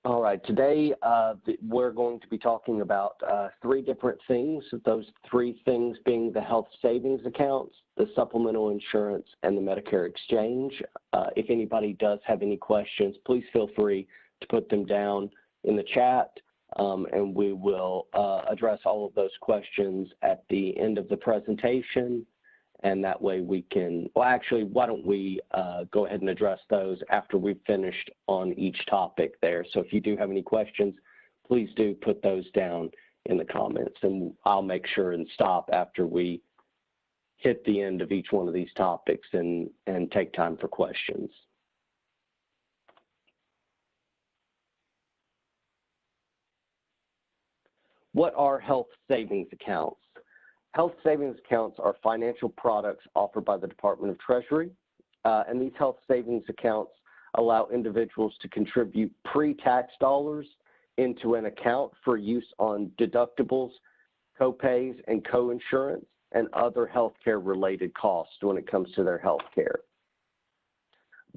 All right, today we're going to be talking about three different things, those three things being the health savings accounts, the supplemental insurance, and the Medicare exchange. If anybody does have any questions, please feel free to put them down in the chat, and we will address all of those questions at the end of the presentation. And that way we can, well, actually, why don't we go ahead and address those after we've finished on each topic there. So if you do have any questions, please do put those down in the comments, and I'll make sure and stop after we hit the end of each one of these topics and take time for questions. What are health savings accounts? Health savings accounts are financial products offered by the Department of Treasury, and these health savings accounts allow individuals to contribute pre-tax dollars into an account for use on deductibles, co-pays, and co-insurance, and other healthcare related costs when it comes to their health care.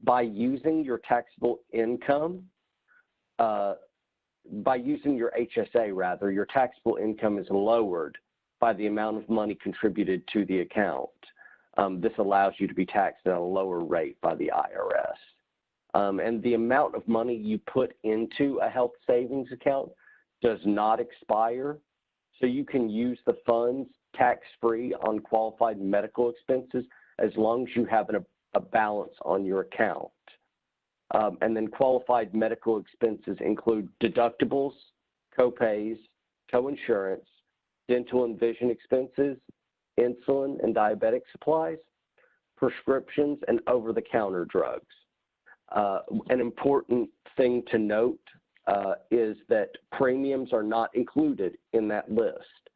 By using your taxable income, by using your HSA rather, your taxable income is lowered by the amount of money contributed to the account. This allows you to be taxed at a lower rate by the IRS. And the amount of money you put into a health savings account does not expire, so you can use the funds tax-free on qualified medical expenses as long as you have a balance on your account. And then qualified medical expenses include deductibles, co-pays, co-insurance, dental and vision expenses, insulin and diabetic supplies, prescriptions, and over-the-counter drugs. An important thing to note is that premiums are not included in that list.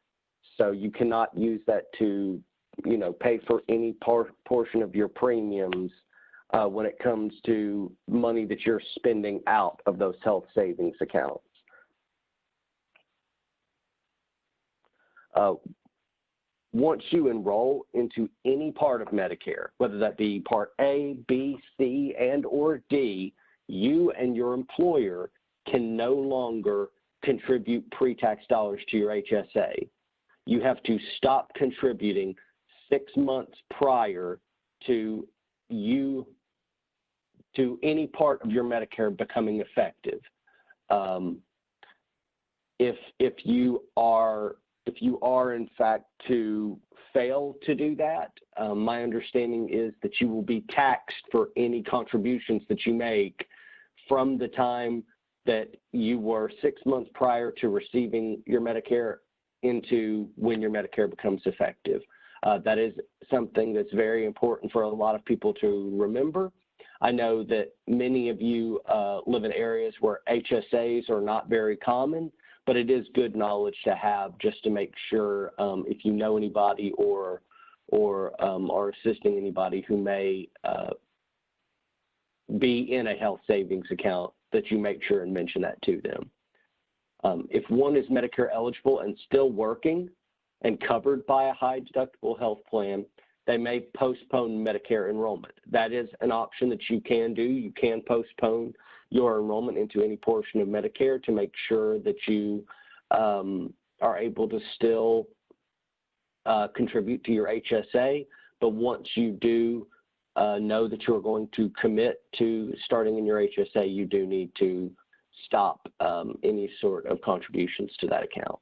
So you cannot use that to, pay for any portion of your premiums when it comes to money that you're spending out of those health savings accounts. Once you enroll into any part of Medicare, whether that be Part A, B, C, and or D, you and your employer can no longer contribute pre-tax dollars to your HSA. You have to stop contributing 6 months prior to any part of your Medicare becoming effective. If you are in fact to fail to do that, my understanding is that you will be taxed for any contributions that you make from the time that you were 6 months prior to receiving your Medicare into when your Medicare becomes effective. That is something that's very important for a lot of people to remember. I know that many of you live in areas where HSAs are not very common, but it is good knowledge to have just to make sure if you know anybody or are assisting anybody who may be in a health savings account, that you make sure and mention that to them. If one is Medicare eligible and still working and covered by a high deductible health plan, they may postpone Medicare enrollment. That is an option that you can do. You can postpone your enrollment into any portion of Medicare to make sure that you are able to still contribute to your HSA. But once you do know that you're going to commit to starting in your HSA, you do need to stop any sort of contributions to that account.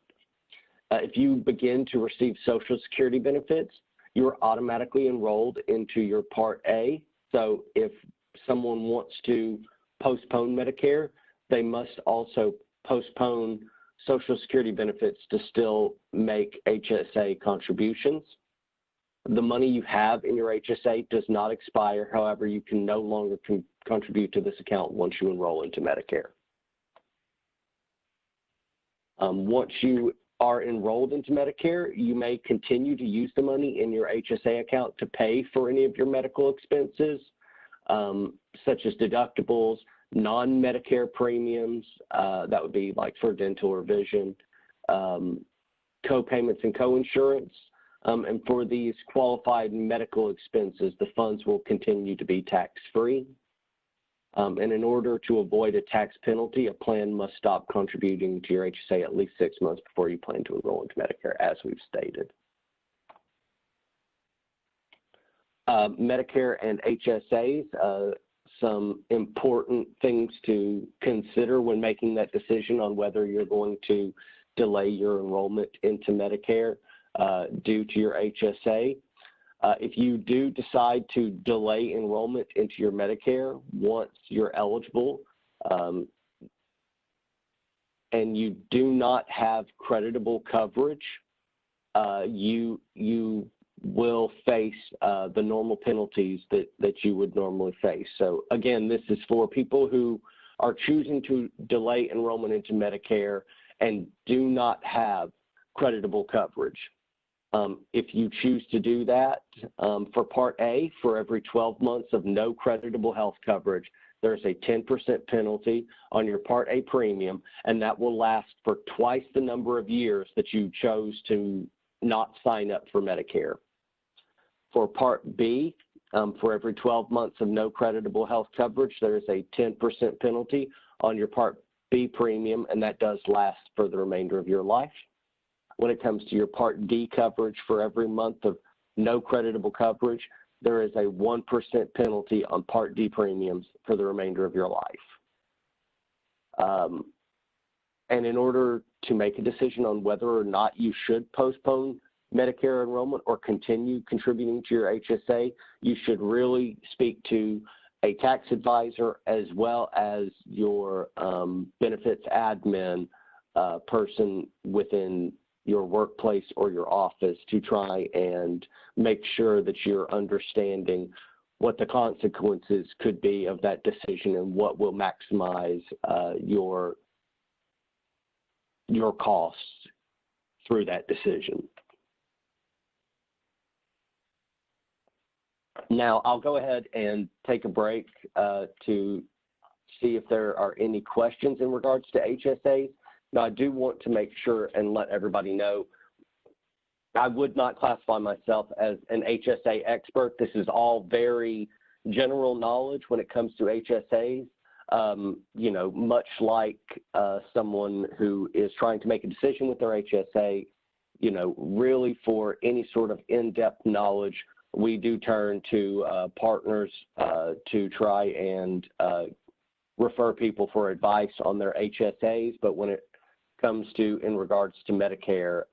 If you begin to receive Social Security benefits, you are automatically enrolled into your Part A. So if someone wants to postpone Medicare, they must also postpone Social Security benefits to still make HSA contributions. The money you have in your HSA does not expire. However, you can no longer contribute to this account once you enroll into Medicare. Once you are enrolled into Medicare, you may continue to use the money in your HSA account to pay for any of your medical expenses, such as deductibles, non-Medicare premiums, that would be like for dental or vision, co-payments and co-insurance. And for these qualified medical expenses, the funds will continue to be tax-free. And in order to avoid a tax penalty, a plan must stop contributing to your HSA at least 6 months before you plan to enroll into Medicare, as we've stated. Medicare and HSAs, some important things to consider when making that decision on whether you're going to delay your enrollment into Medicare due to your HSA. If you do decide to delay enrollment into your Medicare once you're eligible, and you do not have creditable coverage, you will face the normal penalties that you would normally face. So again, this is for people who are choosing to delay enrollment into Medicare and do not have creditable coverage. If you choose to do that, for Part A, for every 12 months of no creditable health coverage, there's a 10% penalty on your Part A premium, and that will last for twice the number of years that you chose to not sign up for Medicare. For Part B, for every 12 months of no creditable health coverage, there is a 10% penalty on your Part B premium, and that does last for the remainder of your life. When it comes to your Part D coverage, for every month of no creditable coverage, there is a 1% penalty on Part D premiums for the remainder of your life. And in order to make a decision on whether or not you should postpone Medicare enrollment or continue contributing to your HSA, you should really speak to a tax advisor as well as your benefits admin person within your workplace or your office to try and make sure that you're understanding what the consequences could be of that decision and what will maximize your costs through that decision. Now, I'll go ahead and take a break to see if there are any questions in regards to HSAs. Now, I do want to make sure and let everybody know I would not classify myself as an HSA expert. This is all very general knowledge when it comes to HSAs. You know, much like someone who is trying to make a decision with their HSA, you know, really for any sort of in-depth knowledge, we do turn to partners to try and refer people for advice on their HSAs. But when it comes to in regards to Medicare,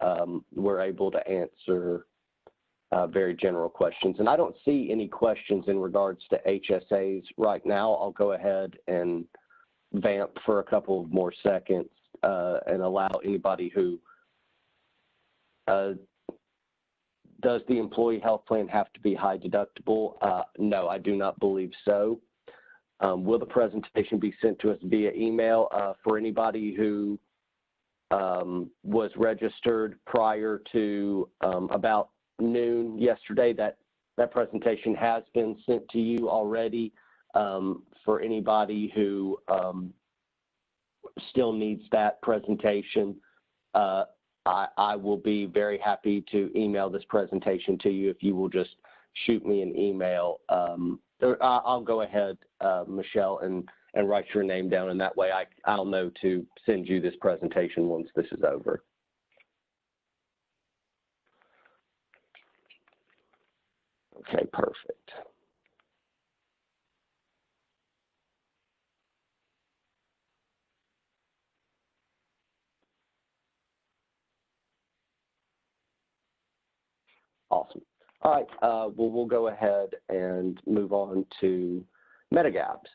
we're able to answer very general questions. And I don't see any questions in regards to HSAs right now. I'll go ahead and vamp for a couple of more seconds and allow anybody who does the employee health plan have to be high deductible? No, I do not believe so. Will the presentation be sent to us via email for anybody who was registered prior to about noon yesterday? That presentation has been sent to you already. For anybody who still needs that presentation, I will be very happy to email this presentation to you if you will just shoot me an email. I'll go ahead, Michelle, and write your name down, and that way I'll know to send you this presentation once this is over. Okay, perfect. Awesome. All right, well, we'll go ahead and move on to Medigaps.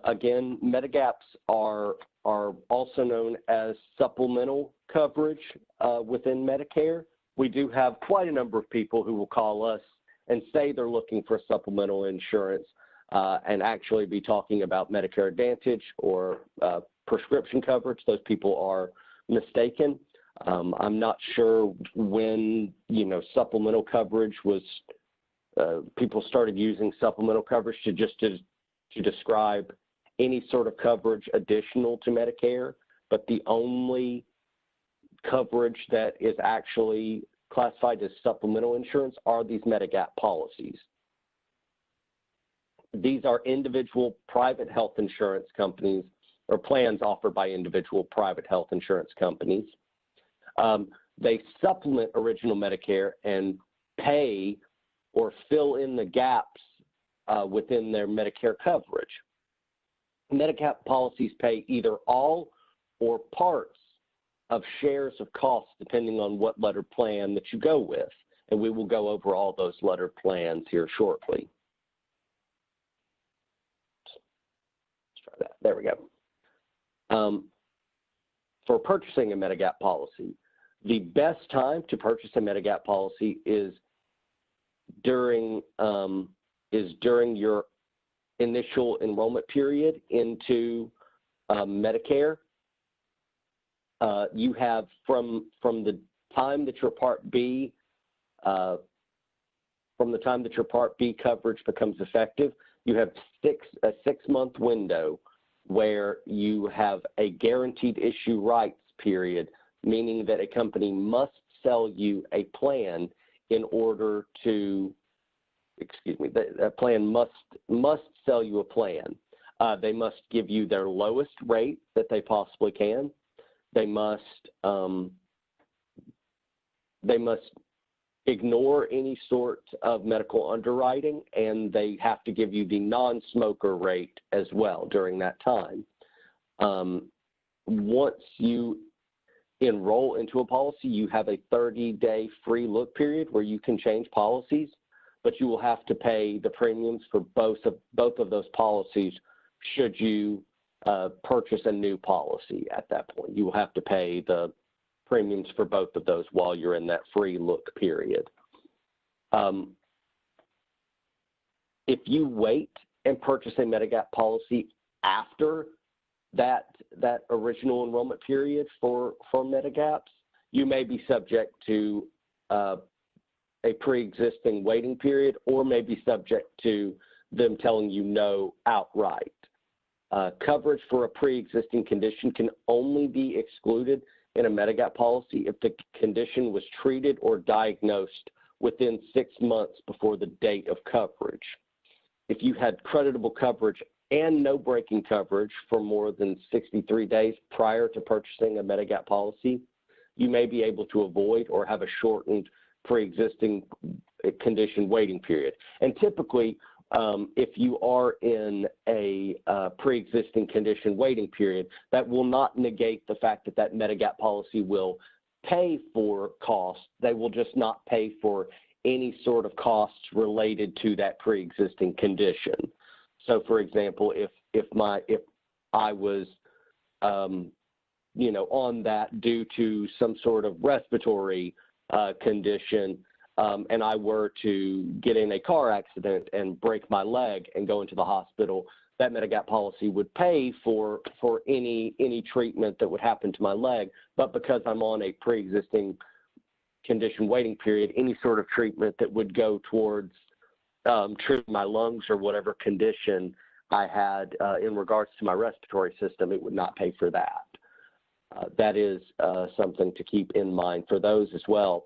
Again, Medigaps are also known as supplemental coverage within Medicare. We do have quite a number of people who will call us and say they're looking for supplemental insurance and actually be talking about Medicare Advantage or prescription coverage. Those people are mistaken. I'm not sure when, you know, supplemental coverage was, people started using supplemental coverage to describe any sort of coverage additional to Medicare, but the only coverage that is actually classified as supplemental insurance are these Medigap policies. These are individual private health insurance companies or plans offered by individual private health insurance companies. They supplement original Medicare and pay or fill in the gaps within their Medicare coverage. Medigap policies pay either all or parts of shares of costs depending on what letter plan that you go with. And we will go over all those letter plans here shortly. Let's try that. There we go. For purchasing a Medigap policy, the best time to purchase a Medigap policy is during your initial enrollment period into Medicare. You have from the time that your Part B coverage becomes effective, you have a 6-month window where you have a guaranteed issue rights period, meaning that a company must sell you a plan in order to, a plan must sell you a plan. They must give you their lowest rate that they possibly can. They must ignore any sort of medical underwriting, and they have to give you the non-smoker rate as well during that time. Once you enroll into a policy, you have a 30-day free look period where you can change policies, but you will have to pay the premiums for both of those policies should you purchase a new policy at that point. You will have to pay the premiums for both of those while you're in that free look period. If you wait and purchase a Medigap policy after that original enrollment period for Medigaps, you may be subject to a pre-existing waiting period, or may be subject to them telling you no outright. Coverage for a pre-existing condition can only be excluded in a Medigap policy if the condition was treated or diagnosed within 6 months before the date of coverage. If you had creditable coverage and no breaking coverage for more than 63 days prior to purchasing a Medigap policy, you may be able to avoid or have a shortened pre-existing condition waiting period. And typically, if you are in a pre-existing condition waiting period, that will not negate the fact that that Medigap policy will pay for costs. They will just not pay for any sort of costs related to that pre-existing condition. So, for example, if I was, on that due to some sort of respiratory condition, and I were to get in a car accident and break my leg and go into the hospital, that Medigap policy would pay for any treatment that would happen to my leg. But because I'm on a pre-existing condition waiting period, any sort of treatment that would go towards treating my lungs or whatever condition I had in regards to my respiratory system, it would not pay for that. That is something to keep in mind for those as well.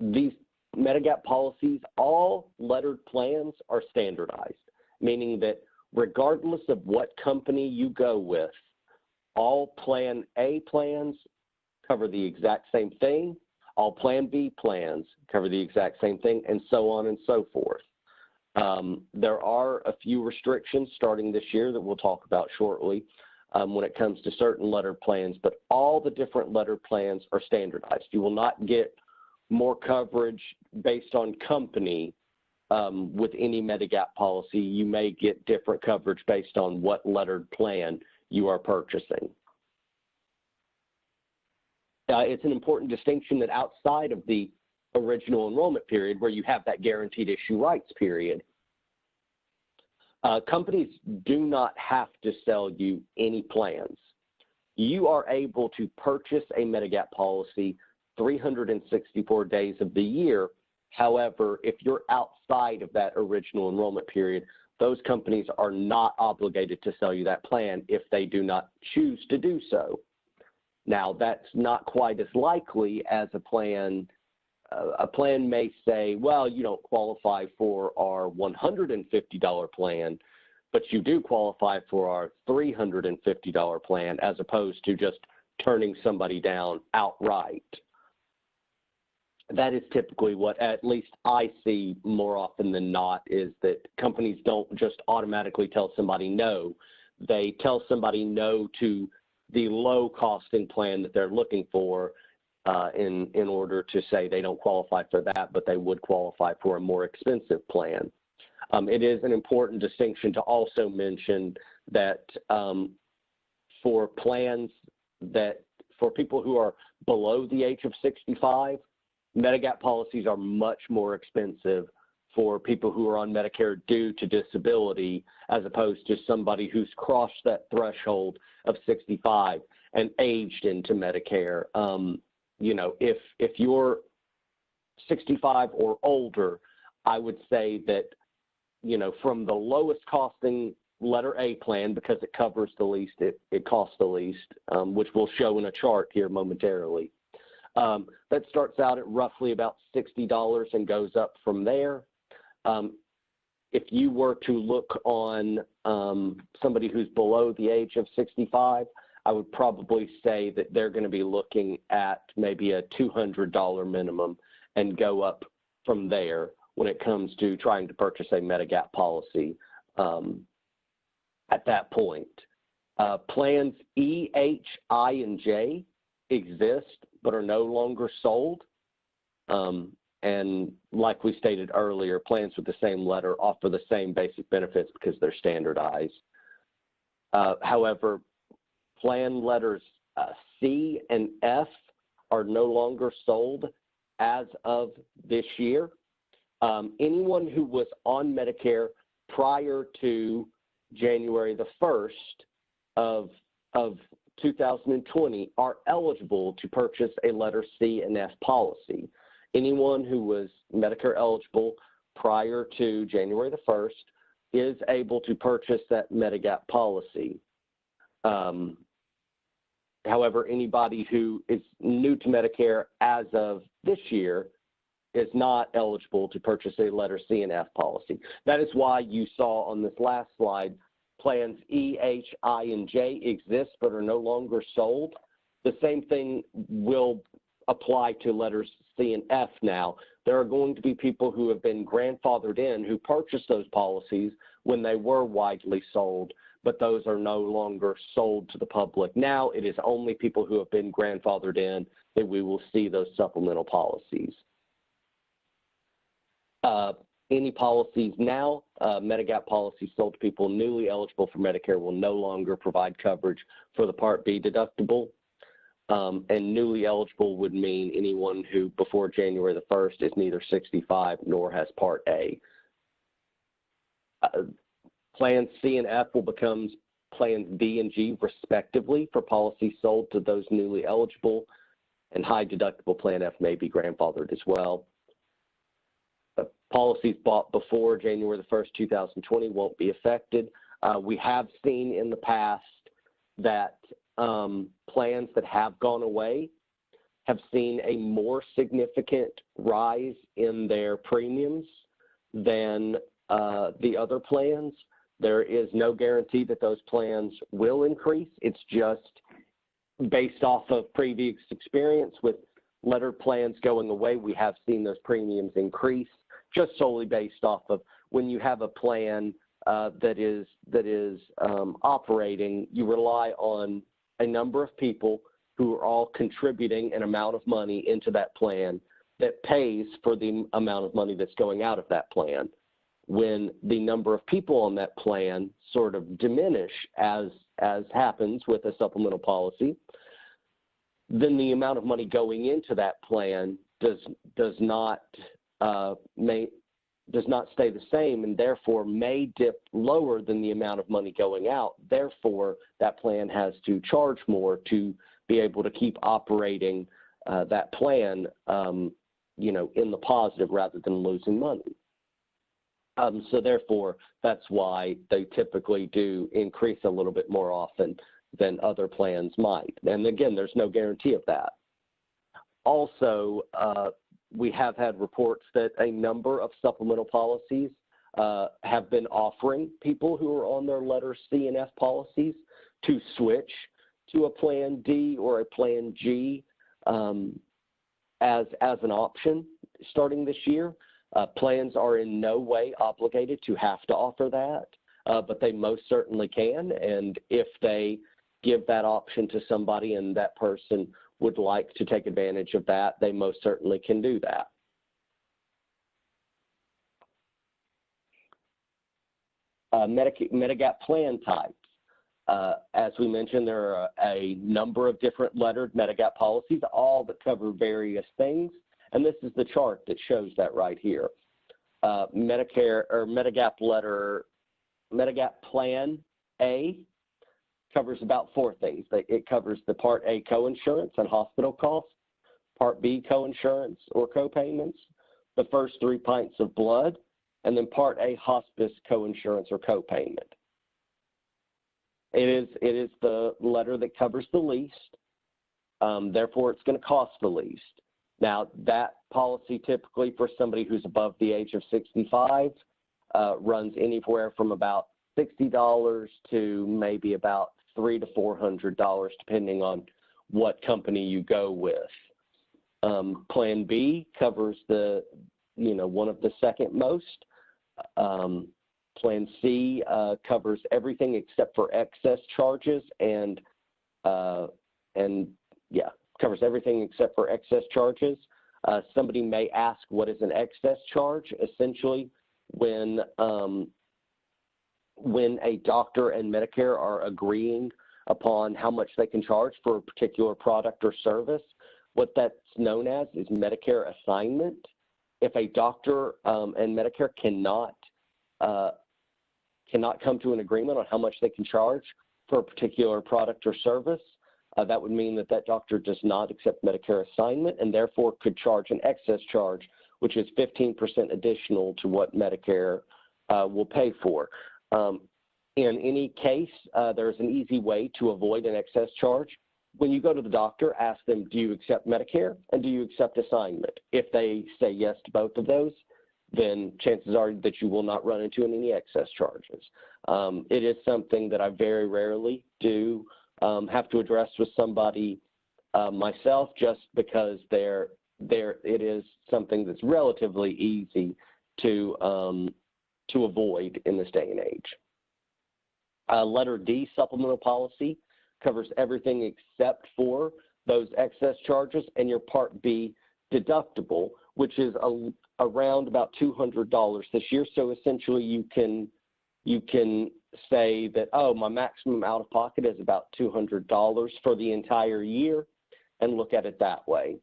These Medigap policies, all lettered plans are standardized, meaning that regardless of what company you go with, all Plan A plans cover the exact same thing, all Plan B plans cover the exact same thing, and so on and so forth. There are a few restrictions starting this year that we'll talk about shortly when it comes to certain lettered plans, but all the different lettered plans are standardized. You will not get more coverage based on company with any Medigap policy. You may get different coverage based on what lettered plan you are purchasing. It's an important distinction that outside of the original enrollment period, where you have that guaranteed issue rights period, companies do not have to sell you any plans. You are able to purchase a Medigap policy 364 days of the year. However, if you're outside of that original enrollment period, those companies are not obligated to sell you that plan if they do not choose to do so. Now, that's not quite as likely as a plan a plan may say, well, you don't qualify for our $150 plan, but you do qualify for our $350 plan, as opposed to just turning somebody down outright. That is typically what, at least I see more often than not, is that companies don't just automatically tell somebody no. They tell somebody no to the low costing plan that they're looking for in order to say they don't qualify for that, but they would qualify for a more expensive plan. It is an important distinction to also mention that for plans that, for people who are below the age of 65, Medigap policies are much more expensive for people who are on Medicare due to disability, as opposed to somebody who's crossed that threshold of 65 and aged into Medicare. You know, if you're 65 or older, I would say that, you know, from the lowest costing letter A plan, because it covers the least, it costs the least, which we'll show in a chart here momentarily. That starts out at roughly about $60 and goes up from there. If you were to look on somebody who's below the age of 65, I would probably say that they're going to be looking at maybe a $200 minimum and go up from there when it comes to trying to purchase a Medigap policy at that point. Plans E, H, I, and J exist but are no longer sold. And like we stated earlier, plans with the same letter offer the same basic benefits because they're standardized. However, plan letters C and F are no longer sold as of this year. Anyone who was on Medicare prior to January the 1st of 2020 are eligible to purchase a letter C and F policy. Anyone who was Medicare eligible prior to January the 1st is able to purchase that Medigap policy. However, anybody who is new to Medicare as of this year is not eligible to purchase a letter C and F policy. That is why you saw on this last slide, plans E, H, I, and J exist but are no longer sold. The same thing will apply to letters C and F now. There are going to be people who have been grandfathered in who purchased those policies when they were widely sold, but those are no longer sold to the public. Now it is only people who have been grandfathered in that we will see those supplemental policies. Any policies now, Medigap policies sold to people newly eligible for Medicare will no longer provide coverage for the Part B deductible. And newly eligible would mean anyone who before January the 1st is neither 65 nor has Part A. Plans C and F will become plans B and G respectively for policies sold to those newly eligible, and high deductible plan F may be grandfathered as well. Policies bought before January the 1st, 2020 won't be affected. We have seen in the past that plans that have gone away have seen a more significant rise in their premiums than the other plans. There is no guarantee that those plans will increase. It's just based off of previous experience with lettered plans going away. We have seen those premiums increase just solely based off of when you have a plan that is operating, you rely on a number of people who are all contributing an amount of money into that plan that pays for the amount of money that's going out of that plan. When the number of people on that plan sort of diminish, as happens with a supplemental policy, then the amount of money going into that plan does not stay the same, and therefore may dip lower than the amount of money going out. Therefore, that plan has to charge more to be able to keep operating that plan, you know, in the positive rather than losing money. So therefore, that's why they typically do increase a little bit more often than other plans might. And again, there's no guarantee of that. Also, we have had reports that a number of supplemental policies have been offering people who are on their letter C and F policies to switch to a Plan D or a Plan G as an option starting this year. Plans are in no way obligated to have to offer that, but they most certainly can. And if they give that option to somebody and that person would like to take advantage of that, they most certainly can do that. Medigap plan types. As we mentioned, there are a number of different lettered Medigap policies, all that cover various things, and this is the chart that shows that right here. Medicare or Medigap Plan A covers about 4 things. It covers the Part A coinsurance and hospital costs, Part B coinsurance or copayments, the first 3 pints of blood, and then Part A hospice coinsurance or copayment. It is the letter that covers the least, therefore it's going to cost the least. Now, that policy typically for somebody who's above the age of 65 runs anywhere from about $60 to maybe about $300 to $400, depending on what company you go with. Plan B covers one of the second most. Plan C covers everything except for excess charges covers everything except for excess charges. Somebody may ask, what is an excess charge? Essentially, when a doctor and Medicare are agreeing upon how much they can charge for a particular product or service, what that's known as is Medicare assignment. If a doctor and Medicare cannot come to an agreement on how much they can charge for a particular product or service, that would mean that that doctor does not accept Medicare assignment and therefore could charge an excess charge, which is 15% additional to what Medicare will pay for. In any case, there's an easy way to avoid an excess charge. When you go to the doctor, ask them, do you accept Medicare and do you accept assignment? If they say yes to both of those, then chances are that you will not run into any excess charges. It is something that I very rarely do have to address with somebody myself, just because it is something that's relatively easy to avoid in this day and age. Letter D, supplemental policy, covers everything except for those excess charges and your Part B deductible, which is around about $200 this year. So essentially you can say that, oh, my maximum out of pocket is about $200 for the entire year, and look at it that way.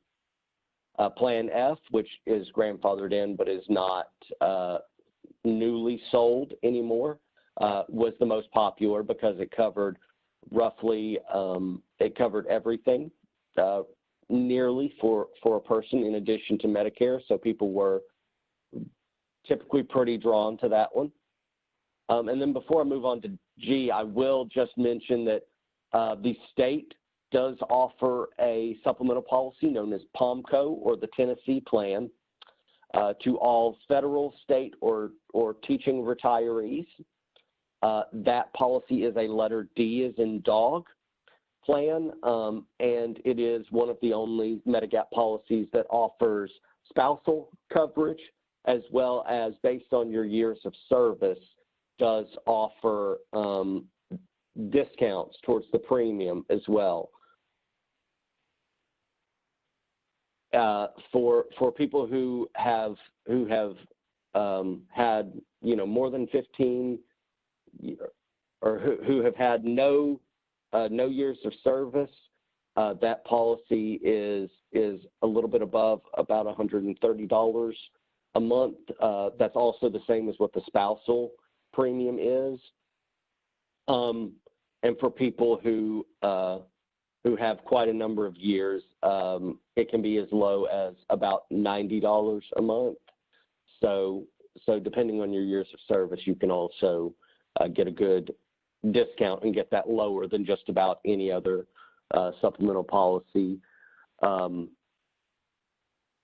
Plan F, which is grandfathered in but is not newly sold anymore, was the most popular because it covered roughly, it covered everything nearly for a person in addition to Medicare, so people were typically pretty drawn to that one. And then before I move on to G, I will just mention that the state does offer a supplemental policy known as POMCO, or the Tennessee Plan, to all federal, state, or teaching retirees. That policy is a letter D as in dog plan, and it is one of the only Medigap policies that offers spousal coverage, as well as, based on your years of service, does offer discounts towards the premium as well. For people who have had more than 15 or who have had no years of service, that policy is a little bit above about $130 a month. That's also the same as what the spousal premium is. And for people who have quite a number of years, it can be as low as about $90 a month. So depending on your years of service, you can also get a good discount and get that lower than just about any other supplemental policy.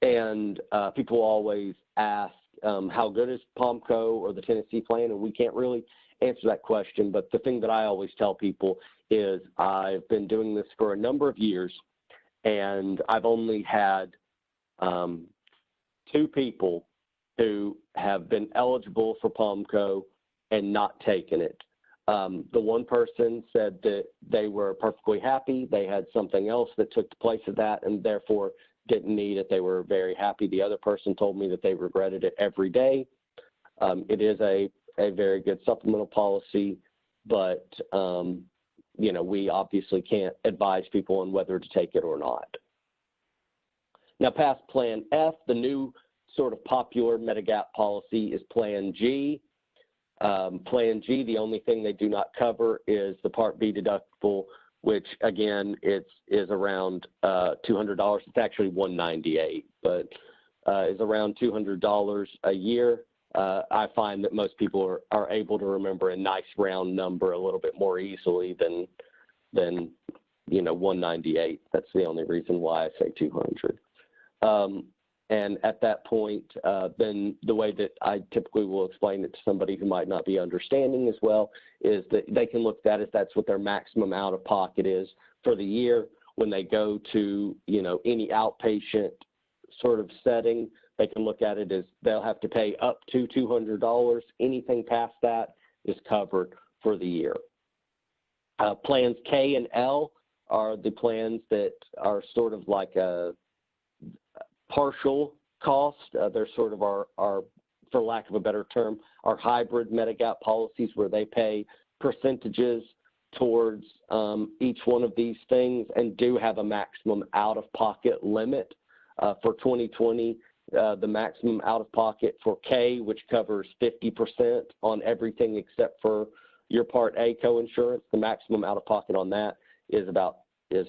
And people always ask, how good is POMCO or the Tennessee plan? And we can't really answer that question. But the thing that I always tell people is I've been doing this for a number of years, and I've only had 2 people who have been eligible for POMCO and not taken it. The one person said that they were perfectly happy. They had something else that took the place of that and therefore didn't need it. They were very happy. The other person told me that they regretted it every day. It is a very good supplemental policy, but, you know, we obviously can't advise people on whether to take it or not. Now, past Plan F, the new sort of popular Medigap policy is Plan G. Plan G, the only thing they do not cover is the Part B deductible, which again, is around $200. It's actually $198, but is around $200 a year. I find that most people are able to remember a nice round number a little bit more easily than you know, 198. That's the only reason why I say 200. And at that point, then the way that I typically will explain it to somebody who might not be understanding as well is that they can look at it as that's what their maximum out of pocket is for the year. When they go to, you know, any outpatient sort of setting, they can look at it as they'll have to pay up to $200. Anything past that is covered for the year. Plans K and L are the plans that are sort of like a partial cost. They're sort of our, for lack of a better term, our hybrid Medigap policies where they pay percentages towards each one of these things and do have a maximum out-of-pocket limit. For 2020, the maximum out-of-pocket for K, which covers 50% on everything except for your Part A coinsurance, the maximum out-of-pocket on that is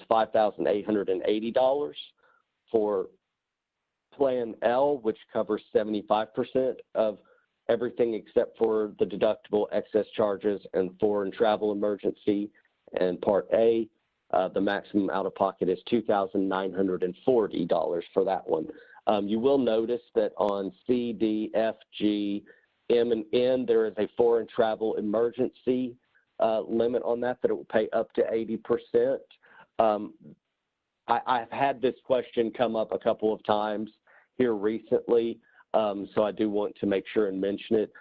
$5,880. For Plan L, which covers 75% of everything except for the deductible, excess charges, and foreign travel emergency, and Part A, the maximum out-of-pocket is $2,940 for that one. You will notice that on C, D, F, G, M, and N, there is a foreign travel emergency limit on that it will pay up to 80%. I've had this question come up a couple of times here recently, so I do want to make sure and mention it.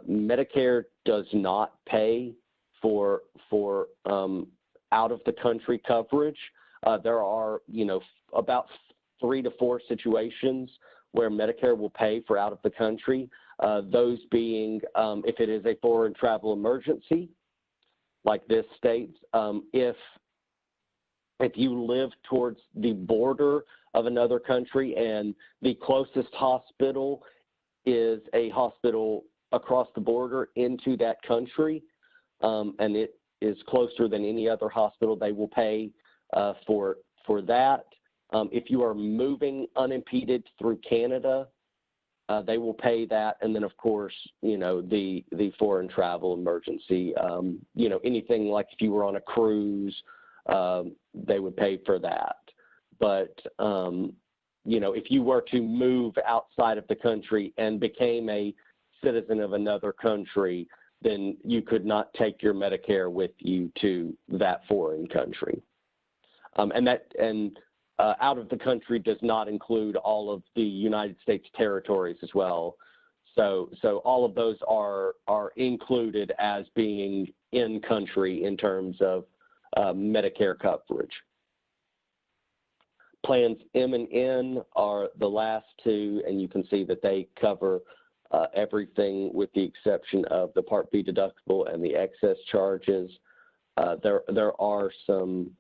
Medicare does not pay for out-of-the-country coverage. There are, you know, about 3 to 4 situations where Medicare will pay for out-of-the-country, those being if it is a foreign travel emergency, like this states, if you live towards the border of another country and the closest hospital is a hospital across the border into that country, and it is closer than any other hospital, they will pay for that. If you are moving unimpeded through Canada, they will pay that. And then, of course, you know, the foreign travel emergency, you know, anything like if you were on a cruise, they would pay for that. But, you know, if you were to move outside of the country and became a citizen of another country, then you could not take your Medicare with you to that foreign country. And out of the country does not include all of the United States territories as well. So all of those are included as being in country in terms of Medicare coverage. Plans M and N are the last 2, and you can see that they cover everything with the exception of the Part B deductible and the excess charges. There are some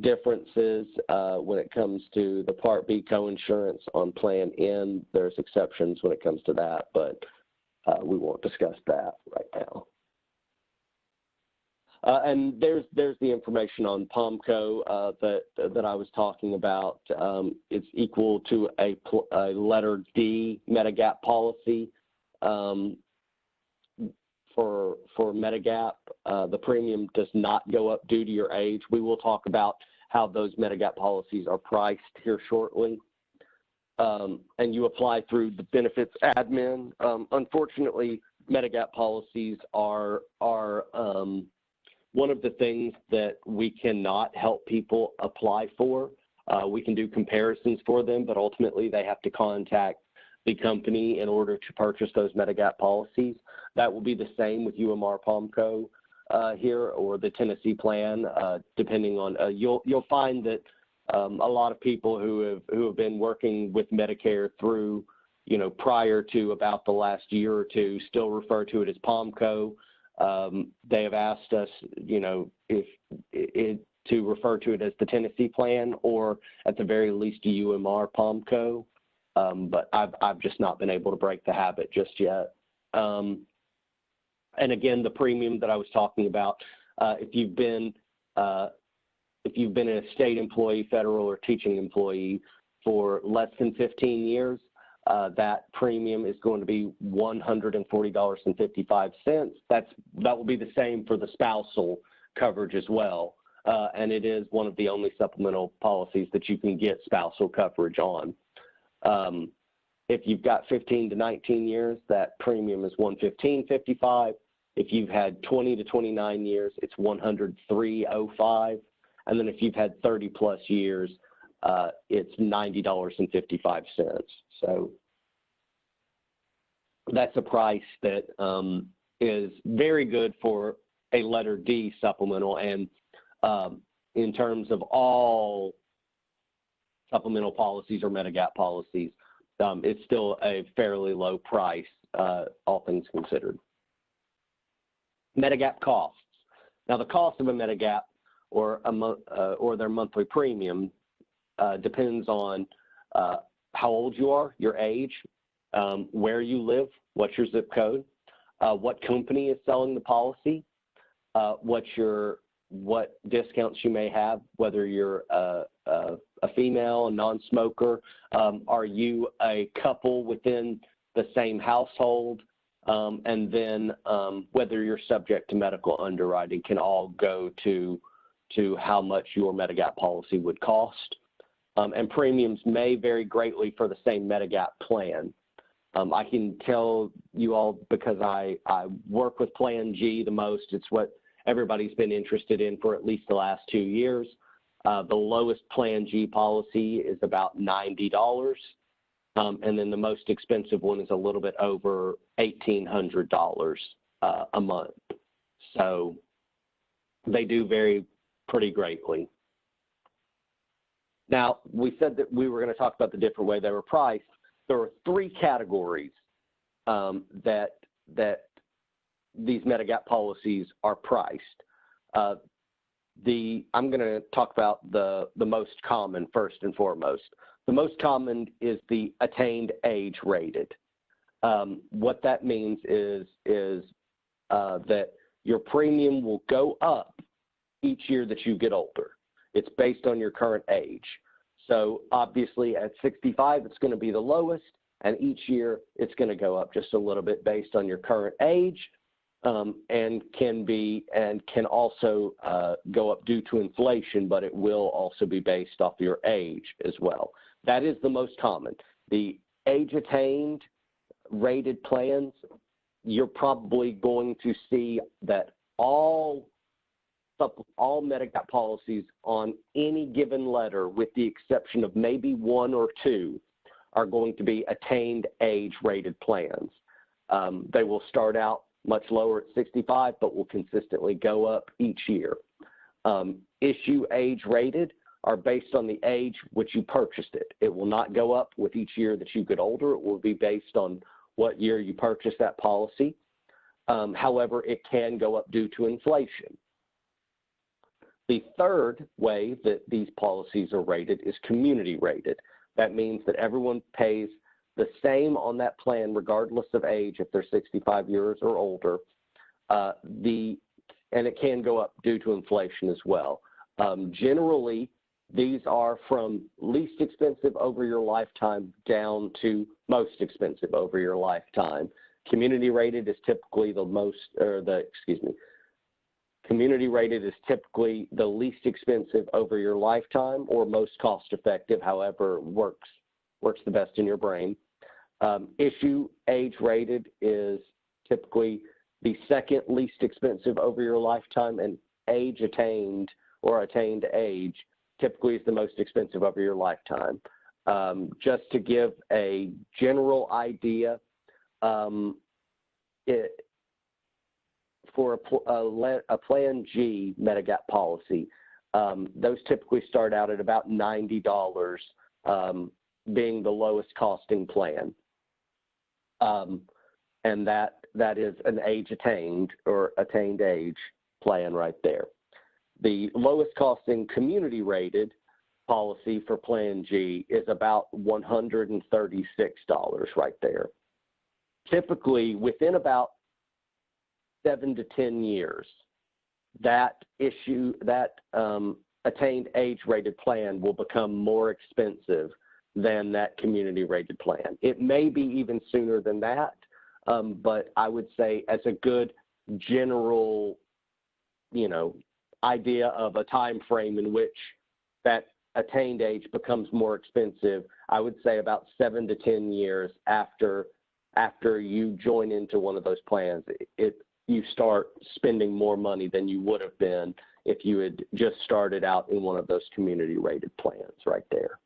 differences when it comes to the Part B coinsurance on Plan N. There's exceptions when it comes to that, but we won't discuss that right now. And there's the information on POMCO that I was talking about. It's equal to a letter D Medigap policy. For Medigap, the premium does not go up due to your age. We will talk about how those Medigap policies are priced here shortly. And you apply through the benefits admin. Unfortunately, Medigap policies are one of the things that we cannot help people apply for. We can do comparisons for them, but ultimately they have to contact the company in order to purchase those Medigap policies. That will be the same with UMR POMCO here, or the Tennessee plan, depending on, you'll find that a lot of people who have been working with Medicare through, prior to about the last year or two, still refer to it as POMCO. They have asked us, if to refer to it as the Tennessee plan, or at the very least a UMR POMCO. But I've just not been able to break the habit just yet. And again, the premium that I was talking about, if you've been a state employee, federal, or teaching employee for less than 15 years, that premium is going to be $140.55. That will be the same for the spousal coverage as well. And it is one of the only supplemental policies that you can get spousal coverage on. If you've got 15 to 19 years, that premium is $115.55. If you've had 20 to 29 years, it's $103.05. And then if you've had 30 plus years, it's $90.55. So that's a price that is very good for a letter D supplemental. And in terms of all supplemental policies or Medigap policies, it's still a fairly low price, all things considered. Medigap costs. Now, the cost of a Medigap or their monthly premium depends on how old you are, your age, where you live, what's your zip code, what company is selling the policy, what discounts you may have, whether you're a female, a non-smoker, are you a couple within the same household, and then whether you're subject to medical underwriting can all go to how much your Medigap policy would cost. And premiums may vary greatly for the same Medigap plan. I can tell you all, because I work with Plan G the most, it's what everybody's been interested in for at least the last 2 years. The lowest Plan G policy is about $90, and then the most expensive one is a little bit over $1,800 a month. So they do vary pretty greatly. Now, we said that we were going to talk about the different way they were priced. There are 3 categories that these Medigap policies are priced. I'm going to talk about the most common first and foremost. The most common is the attained age rated. What that means is that your premium will go up each year that you get older. It's based on your current age. So obviously at 65, it's going to be the lowest, and each year it's going to go up just a little bit based on your current age, and can also go up due to inflation, but it will also be based off your age as well. That is the most common. The age attained rated plans, you're probably going to see that all Medigap policies on any given letter, with the exception of maybe 1 or 2, are going to be attained age rated plans. They will start out much lower at 65, but will consistently go up each year. Issue age rated are based on the age which you purchased it. It will not go up with each year that you get older. It will be based on what year you purchased that policy. However, it can go up due to inflation. The third way that these policies are rated is community rated. That means that everyone pays the same on that plan regardless of age if they're 65 years or older. And it can go up due to inflation as well. Generally, these are from least expensive over your lifetime down to most expensive over your lifetime. Community rated is typically the most, Community rated is typically the least expensive over your lifetime or most cost effective, however works the best in your brain. Issue age rated is typically the second least expensive over your lifetime, and age attained or attained age typically is the most expensive over your lifetime. Just to give a general idea, for a Plan G Medigap policy, those typically start out at about $90, being the lowest costing plan. And that is an age attained or attained age plan right there. The lowest costing community rated policy for Plan G is about $136 right there. Typically, within about 7 to 10 years, that attained age rated plan will become more expensive than that community rated plan. It may be even sooner than that, but I would say as a good general, idea of a time frame in which that attained age becomes more expensive, I would say about 7 to 10 years after you join into one of those plans, you start spending more money than you would have been if you had just started out in one of those community rated plans right there.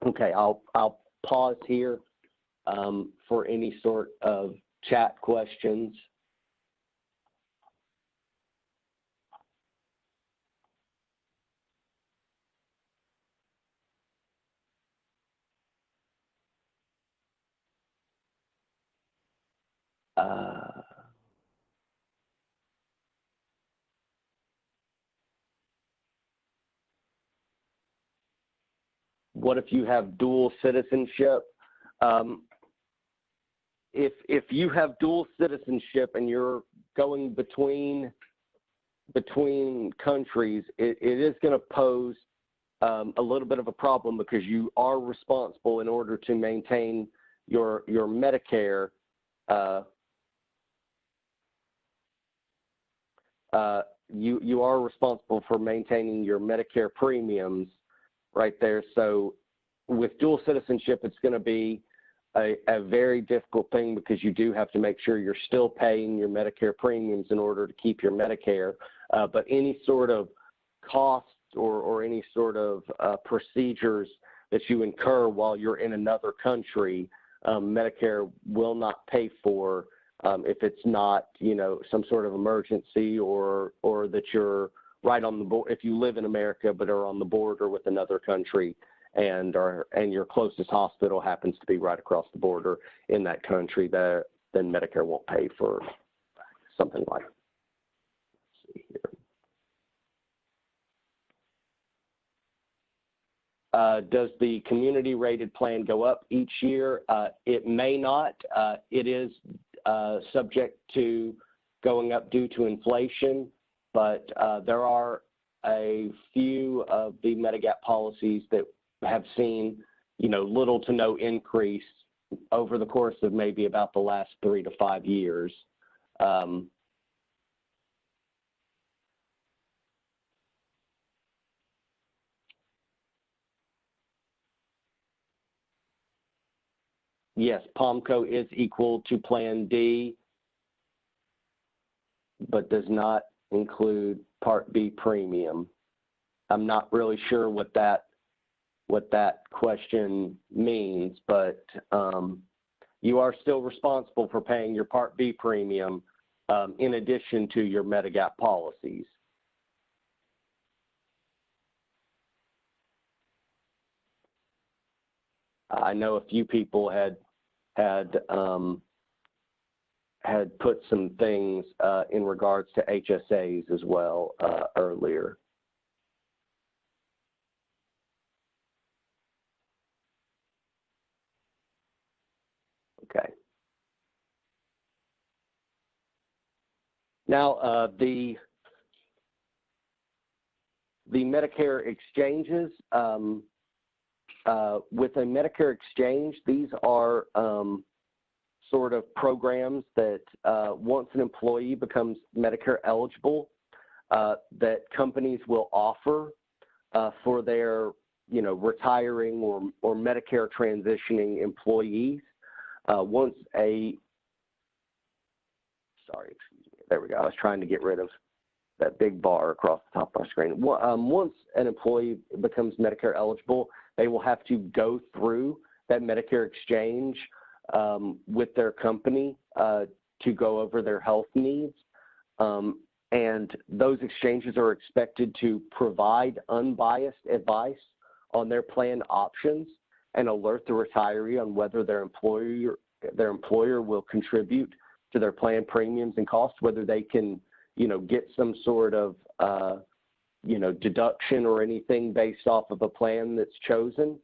Okay, I'll pause here for any sort of chat questions. What if you have dual citizenship? If you have dual citizenship and you're going between countries, it is going to pose a little bit of a problem, because you are responsible in order to maintain your Medicare. You are responsible for maintaining your Medicare premiums right there. So with dual citizenship, it's going to be a very difficult thing, because you do have to make sure you're still paying your Medicare premiums in order to keep your Medicare. But any sort of costs or any sort of procedures that you incur while you're in another country, Medicare will not pay for if it's not, some sort of emergency or that you're right on the border. If you live in America but are on the border with another country, and your closest hospital happens to be right across the border in that country, then Medicare won't pay for something like that. Let's see here. Does the community rated plan go up each year? It may not. It is subject to going up due to inflation, but there are a few of the Medigap policies that have seen, little to no increase over the course of maybe about the last 3 to 5 years. Yes, POMCO is equal to Plan D, but does not include Part B premium. I'm not really sure what that question means, but you are still responsible for paying your Part B premium in addition to your Medigap policies. I know a few people had put some things in regards to HSAs as well earlier. Okay. Now the Medicare exchanges. With a Medicare exchange, these are sort of programs that once an employee becomes Medicare eligible, that companies will offer for their, retiring or Medicare transitioning employees. There we go. I was trying to get rid of that big bar across the top of my screen. Once an employee becomes Medicare eligible, they will have to go through that Medicare exchange with their company to go over their health needs. And those exchanges are expected to provide unbiased advice on their plan options and alert the retiree on whether their employer will contribute to their plan premiums and costs, whether they can, get some sort of, deduction or anything based off of a plan that's chosen.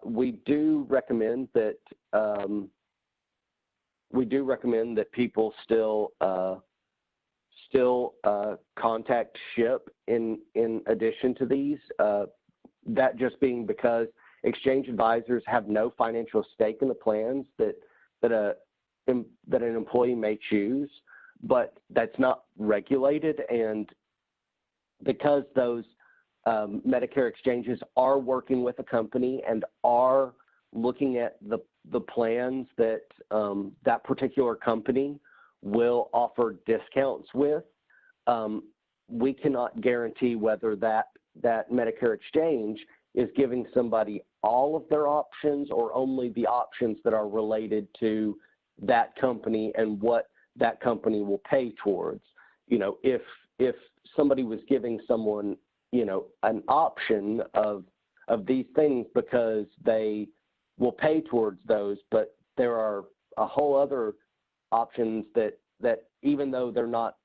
We do recommend that people still contact SHIP in addition to these. That just being because exchange advisors have no financial stake in the plans that an employee may choose, but that's not regulated. And because those Medicare exchanges are working with a company and are looking at the plans that that particular company will offer discounts with, we cannot guarantee whether that Medicare exchange is giving somebody all of their options or only the options that are related to that company and what that company will pay towards. If somebody was giving someone, an option of these things because they will pay towards those, but there are a whole other options that even though they're not,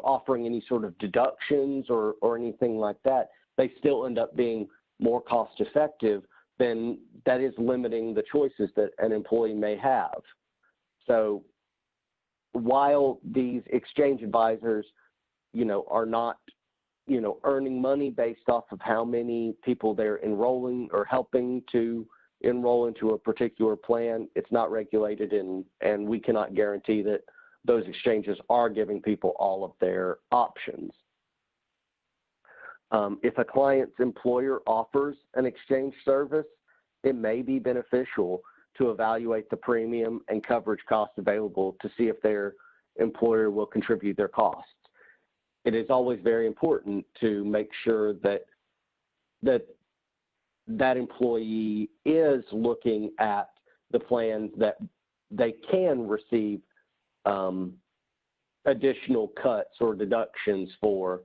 offering any sort of deductions or anything like that, they still end up being more cost effective, then that is limiting the choices that an employee may have. So while these exchange advisors, are not, earning money based off of how many people they're enrolling or helping to enroll into a particular plan, it's not regulated, and we cannot guarantee that those exchanges are giving people all of their options. If a client's employer offers an exchange service, it may be beneficial to evaluate the premium and coverage costs available to see if their employer will contribute their costs. It is always very important to make sure that employee is looking at the plans that they can receive additional cuts or deductions for,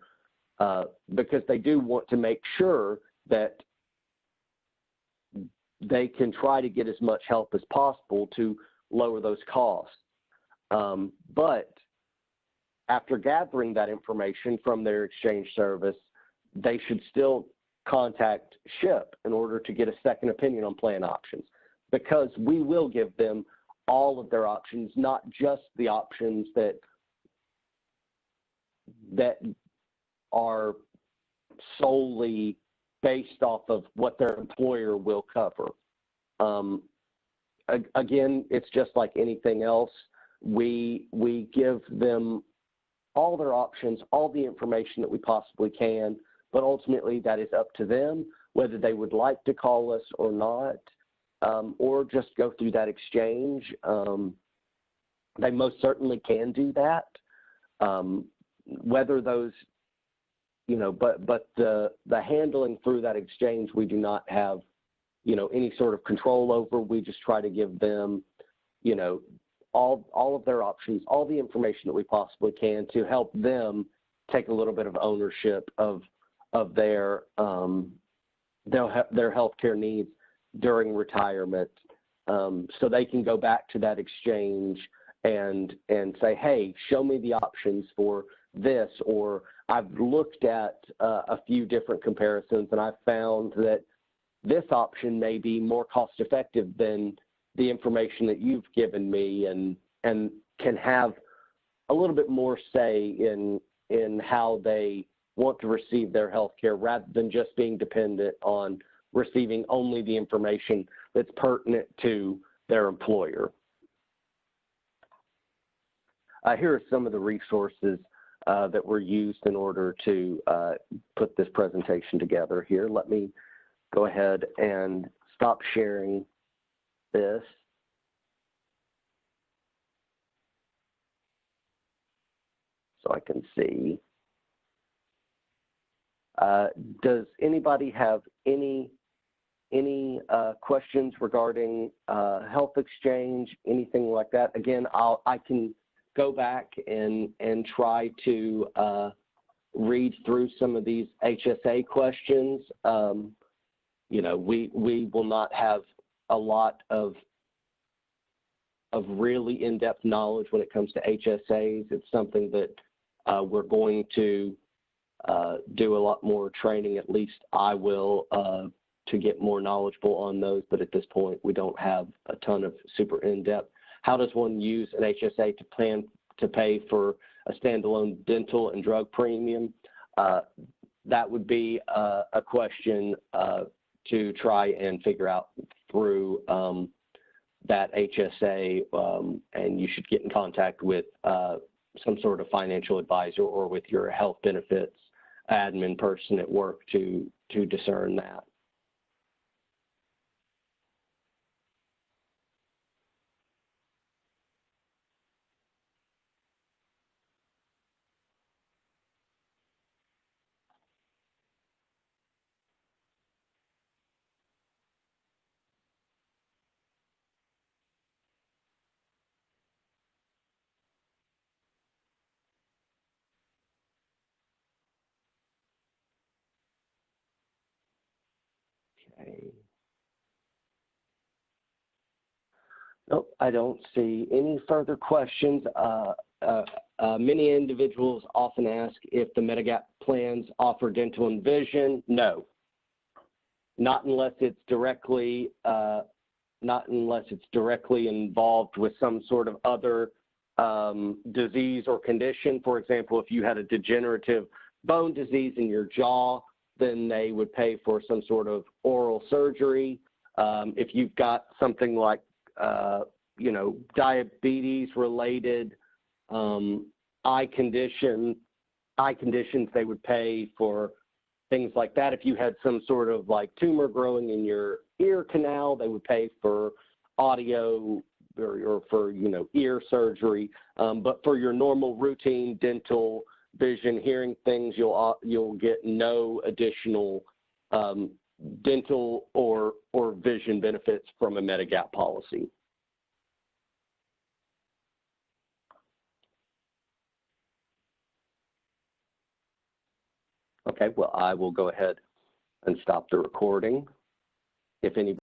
because they do want to make sure that they can try to get as much help as possible to lower those costs. But after gathering that information from their exchange service, they should still contact SHIP in order to get a second opinion on plan options, because we will give them all of their options, not just the options that are solely based off of what their employer will cover. Again, it's just like anything else. We give them all their options, all the information that we possibly can, but ultimately that is up to them whether they would like to call us or not, or just go through that exchange. They most certainly can do that. Whether those, but the handling through that exchange, we do not have, any sort of control over. We just try to give them, all of their options, all the information that we possibly can to help them take a little bit of ownership of their healthcare needs during retirement, so they can go back to that exchange and say, hey, show me the options for this, or I've looked at a few different comparisons and I've found that this option may be more cost effective than the information that you've given me, and can have a little bit more say in how they want to receive their health care, rather than just being dependent on receiving only the information that's pertinent to their employer. here are some of the resources that were used in order to put this presentation together here. Let me go ahead and stop sharing this. So I can see. Does anybody have any questions regarding health exchange, anything like that? Again, I can go back and try to read through some of these HSA questions. You know, we will not have a lot of really in-depth knowledge when it comes to HSAs. It's something that we're going to do a lot more training, at least I will, to get more knowledgeable on those, but at this point we don't have a ton of super in-depth. How does one use an HSA to plan to pay for a standalone dental and drug premium? That would be a question to try and figure out through that HSA, and you should get in contact with some sort of financial advisor or with your health benefits admin person at work to discern that. Okay. Nope, I don't see any further questions. Many individuals often ask if the Medigap plans offer dental and vision. No, not unless it's directly involved with some sort of other disease or condition. For example, if you had a degenerative bone disease in your jaw, then they would pay for some sort of oral surgery. If you've got something like you know, diabetes-related eye conditions, they would pay for things like that. If you had some sort of like tumor growing in your ear canal, they would pay for audio or for, you know, ear surgery. But for your normal routine dental, vision, hearing things, you'll get no additional dental or vision benefits from a Medigap policy. Okay, well, I will go ahead and stop the recording. If anybody